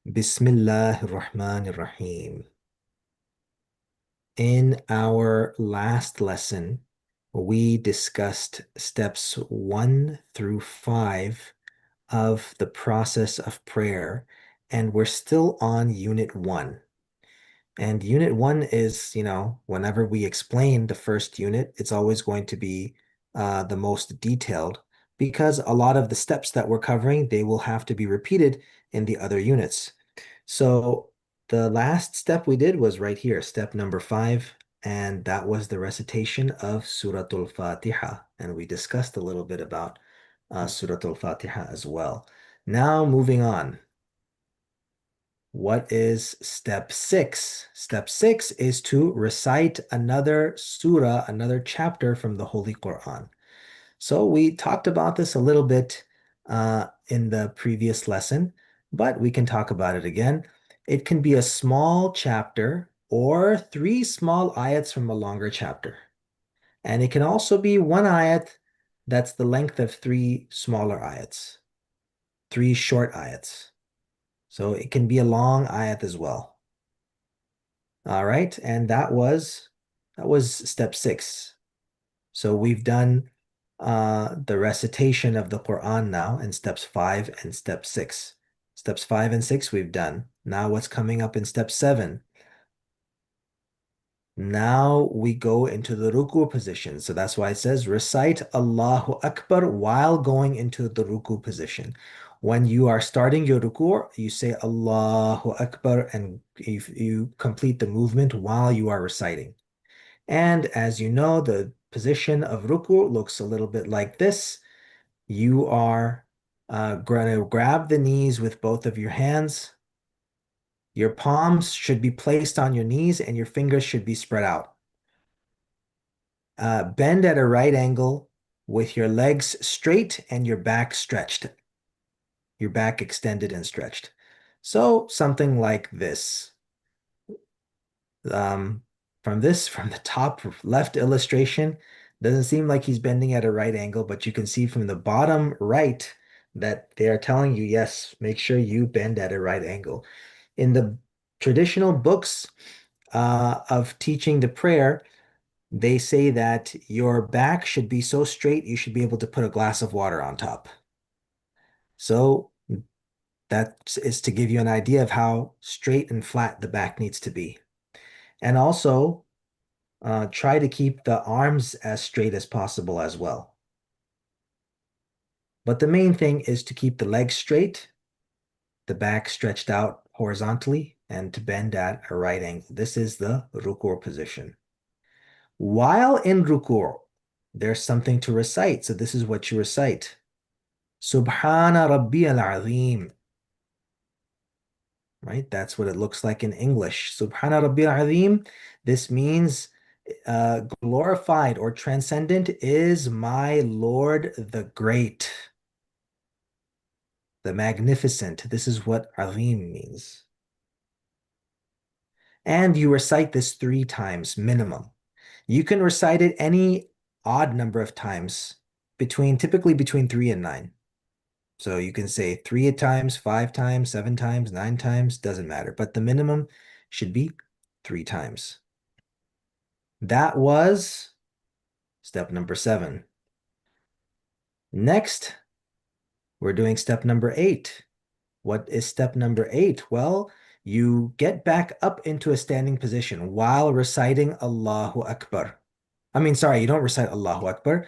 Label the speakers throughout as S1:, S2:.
S1: Bismillah ar-Rahman ar-Rahim. In our last lesson, we discussed steps 1 through 5 of the process of prayer, and we're still on Unit 1. And Unit 1 is, whenever we explain the first unit, it's always going to be the most detailed because a lot of the steps that we're covering, they will have to be repeated in the other units. So the last step we did was right here, step number 5, and that was the recitation of Suratul Fatiha. And we discussed a little bit about Suratul Fatiha as well. Now moving on. What is step 6? Step 6 is to recite another surah, another chapter from the Holy Quran. So we talked about this a little bit in the previous lesson, but we can talk about it again. It can be a small chapter or 3 small ayats from a longer chapter. And it can also be one ayat that's the length of 3 smaller ayats, 3 short ayats. So it can be a long ayat as well. All right, and that was step 6. So we've done the recitation of the Quran now in steps 5 and step 6. Steps 5 and 6 we've done. Now what's coming up in step 7? Now we go into the ruku position. So that's why it says recite Allahu Akbar while going into the ruku position. When you are starting your ruku, you say Allahu Akbar and you complete the movement while you are reciting. And as you know, the position of ruku looks a little bit like this. You are going to grab the knees with both of your hands. Your palms should be placed on your knees and your fingers should be spread out. Bend at a right angle with your legs straight and your back stretched, your back extended and stretched. So something like this. Um, from the top left illustration, doesn't seem like he's bending at a right angle, but you can see from the bottom right that they are telling you, yes, make sure you bend at a right angle. In the traditional books of teaching the prayer, they say that your back should be so straight you should be able to put a glass of water on top. So that is to give you an idea of how straight and flat the back needs to be. And also try to keep the arms as straight as possible as well. But the main thing is to keep the legs straight, the back stretched out horizontally, and to bend at a right angle. This is the rukū position. While in rukū, there's something to recite. So this is what you recite. Subhana Rabbiyal Azim. Right? That's what it looks like in English. Subhana Rabbiyal Azim. This means glorified or transcendent is my Lord the Great, the Magnificent. This is what Azim means. And you recite this 3 times minimum. You can recite it any odd number of times, typically between 3 and 9. So you can say 3 times, 5 times, 7 times, 9 times, doesn't matter. But the minimum should be 3 times. That was step number 7. Next, we're doing step number 8. What is step number 8? Well, you get back up into a standing position while reciting Allahu Akbar. You don't recite Allahu Akbar.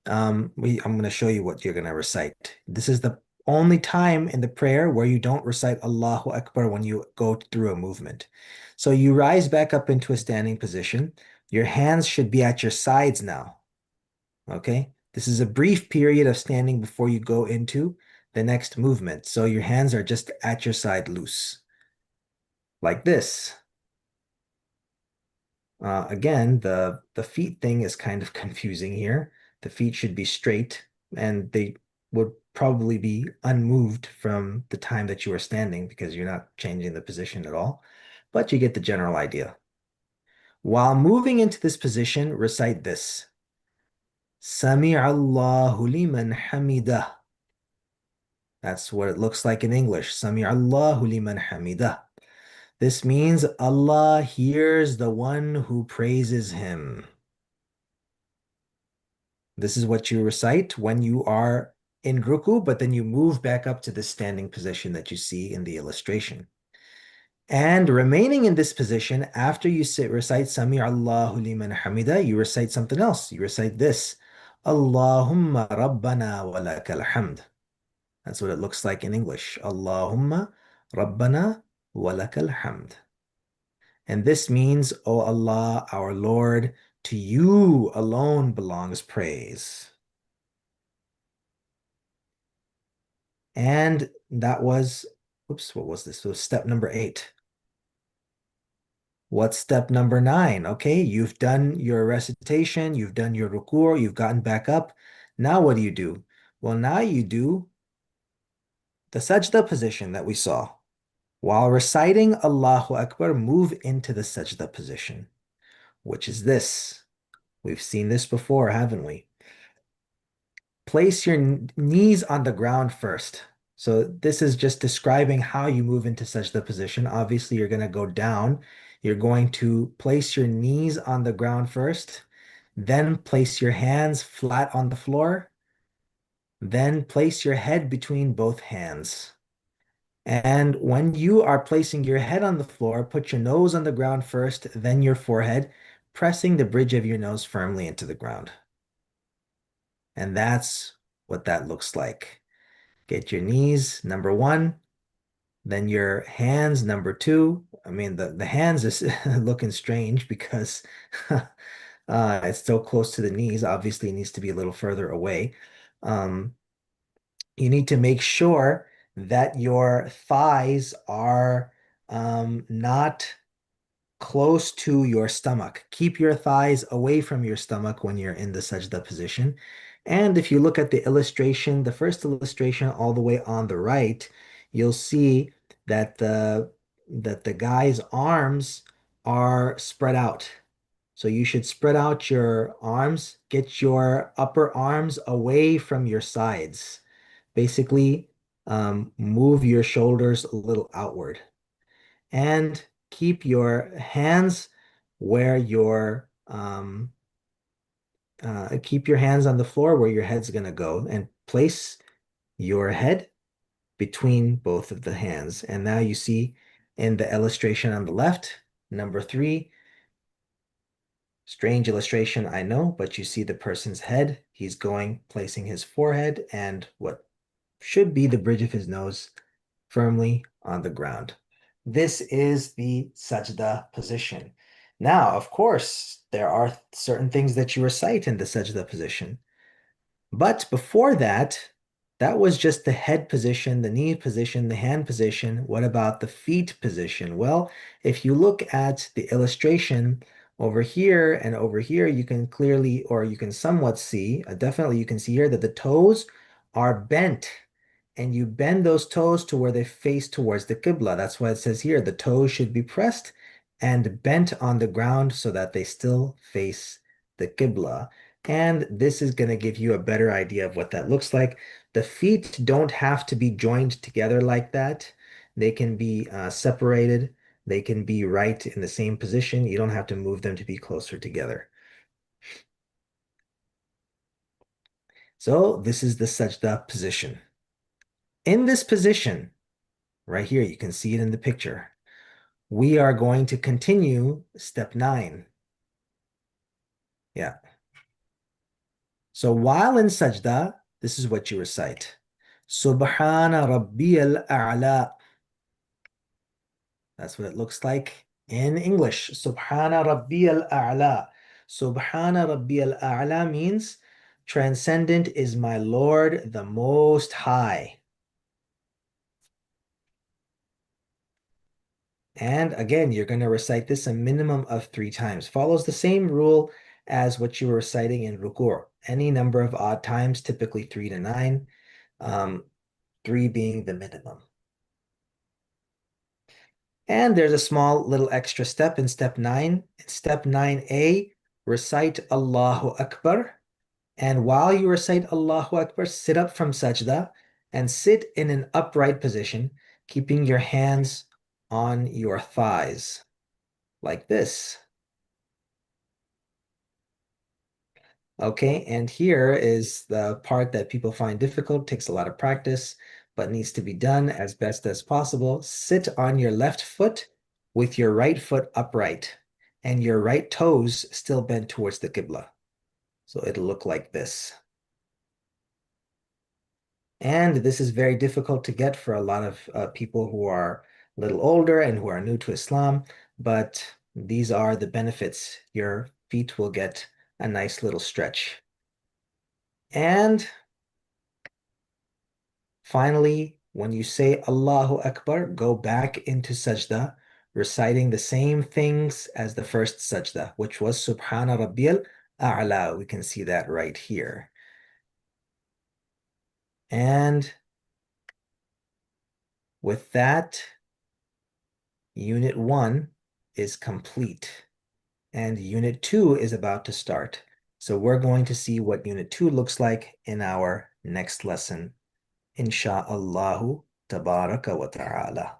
S1: I'm going to show you what you're going to recite. This is the only time in the prayer where you don't recite Allahu Akbar when you go through a movement. So you rise back up into a standing position. Your hands should be at your sides now. Okay? This is a brief period of standing before you go into the next movement. So your hands are just at your side loose, like this. Again, the feet thing is kind of confusing here. The feet should be straight, and they would probably be unmoved from the time that you are standing because you're not changing the position at all. But you get the general idea. While moving into this position, recite this. Sami Allahu liman hamidah. That's what it looks like in English. Sami Allahu liman hamidah. This means Allah hears the one who praises him. This is what you recite when you are in ruku, but then you move back up to the standing position that you see in the illustration. And remaining in this position, after you recite Sami Allahu liman hamida, you recite something else. You recite this, Allahumma Rabbana wa lakal hamd. That's what it looks like in English. Allahumma Rabbana wa lakal hamd. And this means, O Allah, our Lord, to you alone belongs praise. And that was, oops, what was this? So step number 8. What's step number 9? Okay, you've done your recitation, you've done your rukūʿ, you've gotten back up. Now what do you do? Well, now you do the sajda position that we saw. While reciting Allahu Akbar, move into the sajda position, which is this. We've seen this before, haven't we? Place your knees on the ground first. So this is just describing how you move into sajda position. Obviously, you're going to go down. You're going to place your knees on the ground first, then place your hands flat on the floor, then place your head between both hands. And when you are placing your head on the floor, put your nose on the ground first, then your forehead, pressing the bridge of your nose firmly into the ground. And that's what that looks like. Get your knees, number 1, then your hands, number 2. I mean, the hands is looking strange because it's so close to the knees. Obviously, it needs to be a little further away. You need to make sure that your thighs are not close to your stomach. Keep your thighs away from your stomach when you're in the sajda position. And if you look at the illustration, the first illustration all the way on the right, you'll see that the guy's arms are spread out. So you should spread out your arms, get your upper arms away from your sides. Basically, move your shoulders a little outward. And keep your hands where keep your hands on the floor where your head's gonna go, and place your head between both of the hands. And now you see in the illustration on the left, number 3, strange illustration, I know, but you see the person's head. He's placing his forehead and what should be the bridge of his nose firmly on the ground. This is the sajda position. Now, of course, there are certain things that you recite in the sajda position. But before that, that was just the head position, the knee position, the hand position. What about the feet position? Well, if you look at the illustration over here and over here, you can clearly, or you can somewhat see, definitely you can see here that the toes are bent. And you bend those toes to where they face towards the Qibla. That's why it says here, the toes should be pressed and bent on the ground so that they still face the Qibla. And this is going to give you a better idea of what that looks like. The feet don't have to be joined together like that. They can be separated. They can be right in the same position. You don't have to move them to be closer together. So this is the sajda position. In this position, right here, you can see it in the picture, we are going to continue step 9. Yeah. So while in sajda, this is what you recite. Subhana Rabbiyal A'la. That's what it looks like in English. Subhana Rabbiyal A'la. Subhana Rabbiyal A'la means transcendent is my Lord, the Most High. And again, you're going to recite this a minimum of 3 times. Follows the same rule as what you were reciting in Rukūʿ. Any number of odd times, typically 3 to 9, 3 being the minimum. And there's a small little extra step in step 9. In step 9a, recite Allahu Akbar. And while you recite Allahu Akbar, sit up from sajda and sit in an upright position, keeping your hands on your thighs like this. Okay, and here is the part that people find difficult, takes a lot of practice, but needs to be done as best as possible. Sit on your left foot with your right foot upright and your right toes still bent towards the Qibla. So it'll look like this. And this is very difficult to get for a lot of people who are a little older and who are new to Islam, but these are the benefits. Your feet will get a nice little stretch. And finally, when you say Allahu Akbar, go back into Sajdah, reciting the same things as the first Sajdah, which was Subhana Rabbiyal A'la. We can see that right here. And with that, Unit 1 is complete, and Unit 2 is about to start. So we're going to see what Unit 2 looks like in our next lesson. Insha'Allahu tabaraka wa ta'ala.